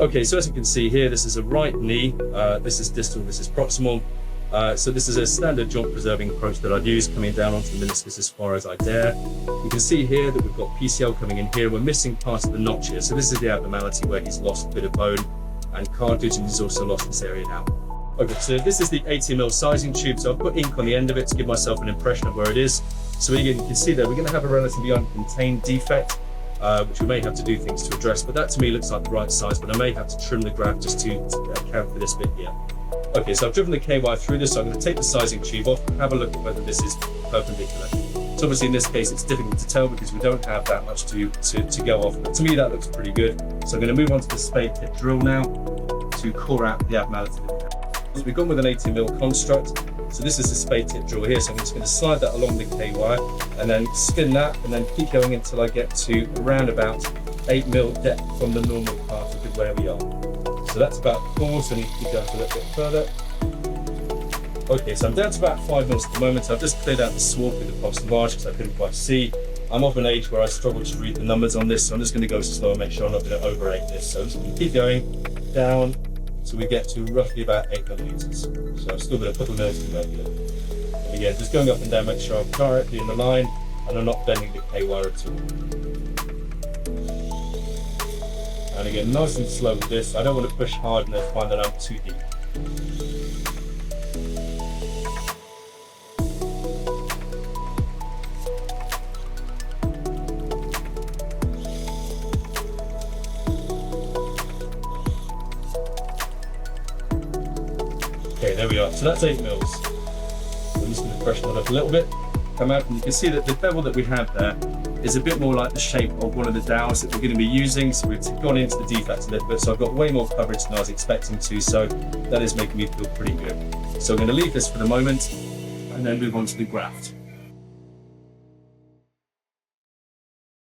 Okay, so as you can see here, this is a right knee, this is distal, this is proximal. So this is a standard joint preserving approach that I'd use, coming down onto the meniscus as far as I dare. You can see here that we've got PCL coming in here. We're missing part of the notch here. So this is the abnormality where he's lost a bit of bone and cartilage, and he's also lost this area now. Okay, so this is the 80mm sizing tube. So I've put ink on the end of it to give myself an impression of where it is. So again, you can see there, we're going to have a relatively uncontained defect, which we may have to do things to address, but that to me looks like the right size, but I may have to trim the graft just to account for this bit here. Okay, so I've driven the KY through this, so I'm going to take the sizing tube off and have a look at whether this is perpendicular. So obviously in this case it's difficult to tell because we don't have that much to go off, but to me that looks pretty good. So I'm going to move on to the spade tip drill now to core out the abnormality. So we've gone with an 80mm construct. So this is the spade tip drill here, so I'm just going to slide that along the KY and then spin that and then keep going until I get to around about 8mm depth from the normal part of where we are. So that's about 4, so I need to keep going for a little bit further. Okay, so I'm down to about 5mm at the moment. I've just cleared out the swarf with the pulse large because I couldn't quite see. I'm of an age where I struggle to read the numbers on this, so I'm just going to go slow and make sure I'm not going to overrate this. So I'm just going to keep going down so we get to roughly about 8mm. So I've still got a couple of minutes to go here. And again, just going up and down, make sure I'm directly in the line and I'm not bending the KY at all. And again, nice and slow with this. I don't want to push hard and then find that I'm too deep. Okay, there we are. So that's 8mm. So I'm just going to freshen it up a little bit. Come out and you can see that the bevel that we have there is a bit more like the shape of one of the dowels that we're going to be using. So we've gone into the defect a little bit, so I've got way more coverage than I was expecting to, so that is making me feel pretty good. So I'm going to leave this for the moment and then move on to the graft.